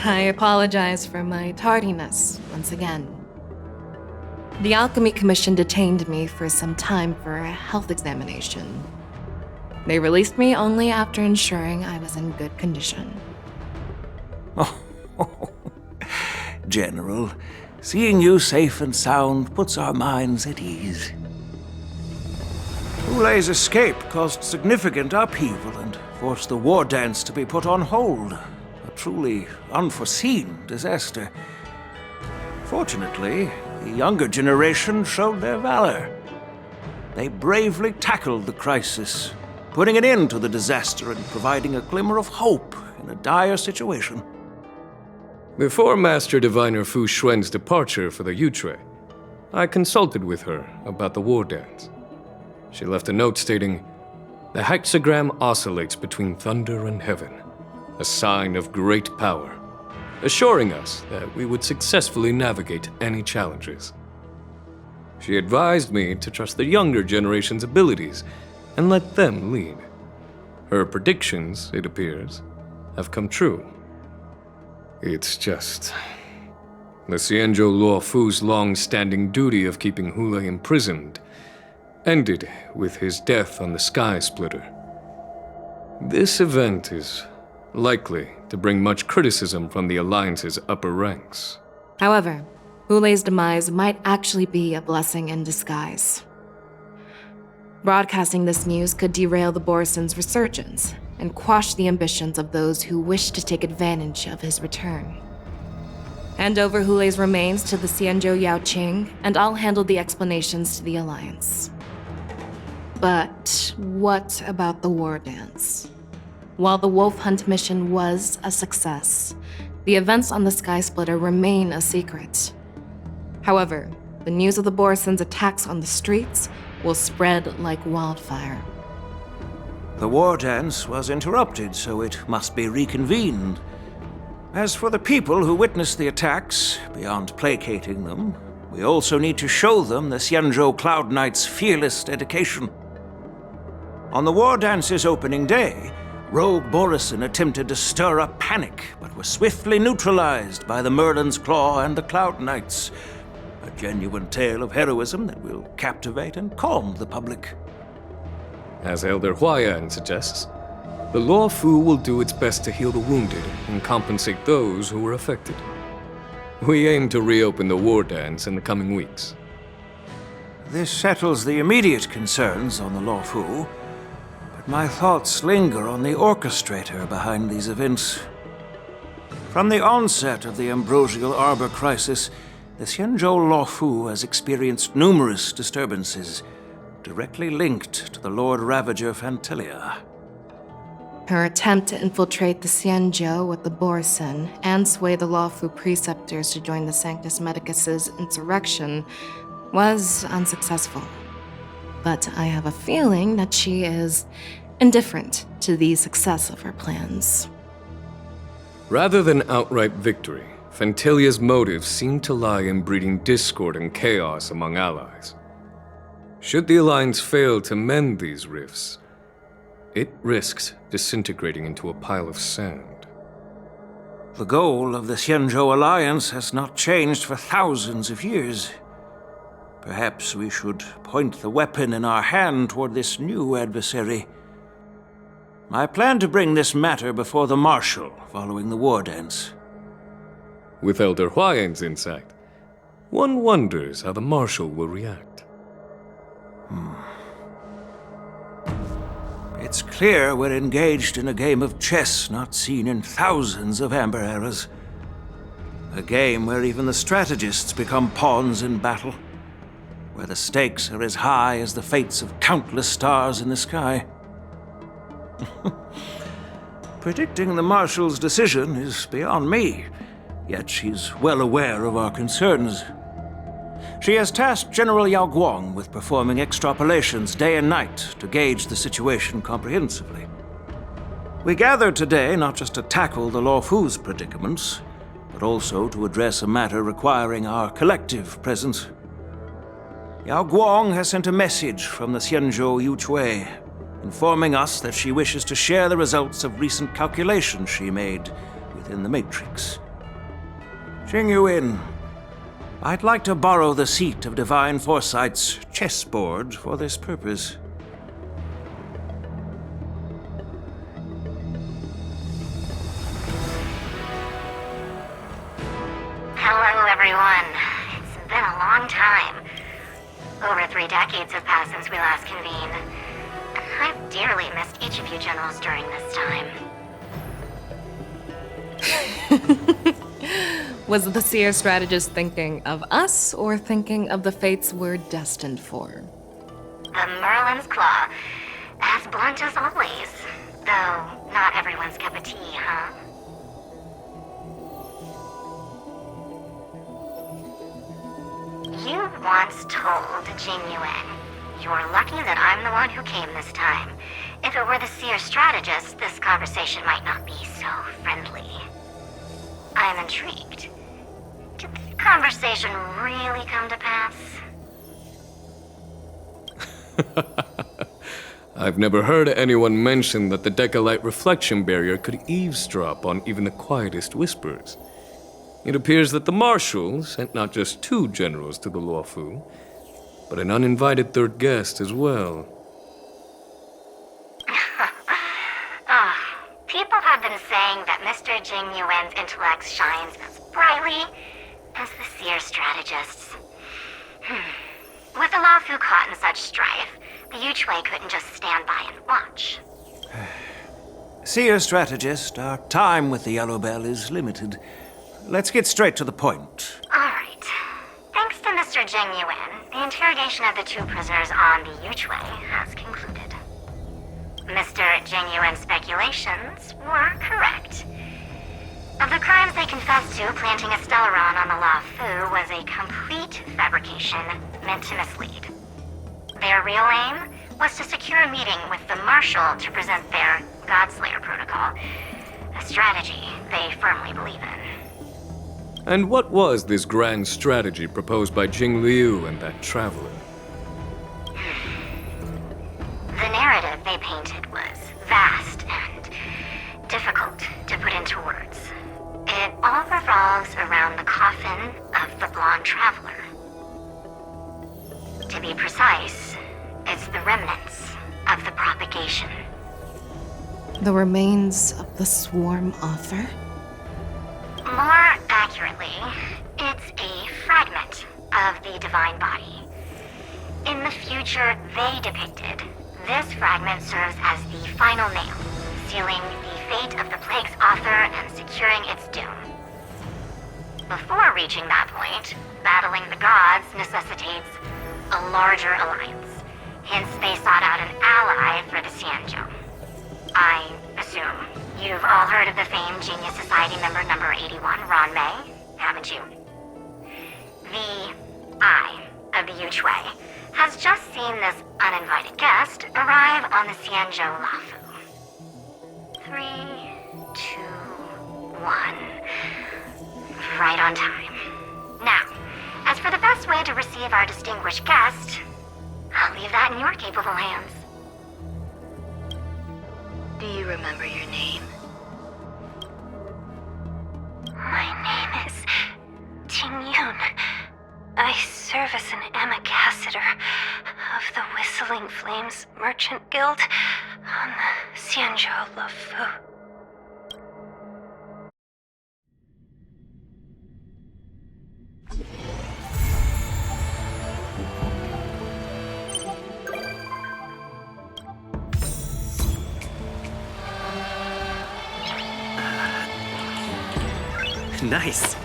I apologize for my tardiness once again. The Alchemy Commission detained me for some time for a health examination. They released me only after ensuring I was in good condition. Oh, General, seeing you safe and sound puts our minds at ease. Hulei's escape caused significant upheaval and forced the war dance to be put on hold. A truly unforeseen disaster. Fortunately, the younger generation showed their valor. They bravely tackled the crisis, putting an end to the disaster and providing a glimmer of hope in a dire situation. Before Master Diviner Fu Xuan's departure for the Yutre, I consulted with her about the war dance. She left a note stating, "The hexagram oscillates between thunder and heaven, a sign of great power, assuring us that we would successfully navigate any challenges." She advised me to trust the younger generation's abilities and let them lead. Her predictions, it appears, have come true. It's just... the Xianzhou Luofu's long-standing duty of keeping Hulei imprisoned ended with his death on the Sky Splitter. This event is likely to bring much criticism from the Alliance's upper ranks. However, Hulei's demise might actually be a blessing in disguise. Broadcasting this news could derail the Borison's resurgence and quash the ambitions of those who wish to take advantage of his return. Hand over Hulei's remains to the Xianzhou Yaoqing, and I'll handle the explanations to the Alliance. But what about the war dance? While the Wolf Hunt mission was a success, the events on the Sky Splitter remain a secret. However, the news of the Borison's attacks on the streets will spread like wildfire. The war dance was interrupted, so it must be reconvened. As for the people who witnessed the attacks, beyond placating them, we also need to show them the Xianzhou Cloud Knight's fearless dedication. On the war dance's opening day, Rogue Borison attempted to stir up panic, but was swiftly neutralized by the Merlin's Claw and the Cloud Knights. A genuine tale of heroism that will captivate and calm the public. As Elder Huayan suggests, the Luofu will do its best to heal the wounded and compensate those who were affected. We aim to reopen the war dance in the coming weeks. This settles the immediate concerns on the Luofu, but my thoughts linger on the orchestrator behind these events. From the onset of the Ambrosial Arbor crisis, the Xianzhou Luofu has experienced numerous disturbances, directly linked to the Lord Ravager Fantilia. Her attempt to infiltrate the Xianzhou with the Borison and sway the Luofu preceptors to join the Sanctus Medicus's insurrection was unsuccessful. But I have a feeling that she is indifferent to the success of her plans. Rather than outright victory, Fantilia's motives seem to lie in breeding discord and chaos among allies. Should the Alliance fail to mend these rifts, it risks disintegrating into a pile of sand. The goal of the Xianzhou Alliance has not changed for thousands of years. Perhaps we should point the weapon in our hand toward this new adversary. I plan to bring this matter before the Marshal following the war dance. With Elder Huayan's insight, one wonders how the Marshal will react. It's clear we're engaged in a game of chess not seen in thousands of Amber eras. A game where even the strategists become pawns in battle, where the stakes are as high as the fates of countless stars in the sky. Predicting the Marshal's decision is beyond me, yet she's well aware of our concerns. She has tasked General Yaoguang with performing extrapolations day and night to gauge the situation comprehensively. We gathered today not just to tackle the Luofu's predicaments, but also to address a matter requiring our collective presence. Yaoguang has sent a message from the Xianzhou Yuchui, informing us that she wishes to share the results of recent calculations she made within the Matrix. Jingliu, I'd like to borrow the seat of Divine Foresight's chessboard for this purpose. Hello, everyone. It's been a long time. Over 3 decades have passed since we last convened. I've dearly missed each of you generals during this time. Was the seer strategist thinking of us or thinking of the fates we're destined for? The Merlin's Claw. As blunt as always. Though, not everyone's cup of tea, huh? You once told Jingliu, "You're lucky that I'm the one who came this time. If it were the seer strategist, this conversation might not be so friendly." I'm intrigued. Did the conversation really come to pass? I've never heard anyone mention that the Decalite reflection barrier could eavesdrop on even the quietest whispers. It appears that the Marshal sent not just 2 generals to the Luofu, but an uninvited 3rd guest as well. People have been saying that Mr. Jingyuan's intellect shines as brightly as the seer strategist's. With the Luofu caught in such strife, the Yuchui couldn't just stand by and watch. Seer strategist, our time with the Yellow Bell is limited. Let's get straight to the point. Alright. Thanks to Mr. Jingyuan, the interrogation of the 2 prisoners on the Yuchui has concluded. Mr. Jingyuan's speculations were correct. Of the crimes they confessed to, planting a Stellaron on the Luofu was a complete fabrication meant to mislead. Their real aim was to secure a meeting with the Marshal to present their Godslayer protocol, a strategy they firmly believe in. And what was this grand strategy proposed by Jingliu and that traveler? The narrative they painted was vast and difficult to put into words. It all revolves around the coffin of the blonde traveler. To be precise, it's the remnants of the propagation. The remains of the swarm author? More accurately, it's a fragment of the divine body. In the future they depicted, this fragment serves as the final nail, sealing the fate of the plague's author and securing its doom. Before reaching that point, battling the gods necessitates a larger alliance. Hence, they sought out an ally for the Xianzhou. I assume you've all heard of the famed Genius Society member number 81, Ron May, haven't you? The Eye of the Yuchui has just seen this uninvited guest arrive on the Xianzhou Luofu. 3, 2, 1. Right on time. Now, as for the best way to receive our distinguished guest, I'll leave that in your capable hands. Do you remember your name? My name is Tingyun. I serve as an ambassador of the Whistling Flames Merchant Guild on the Xianzhou Luofu. Nice.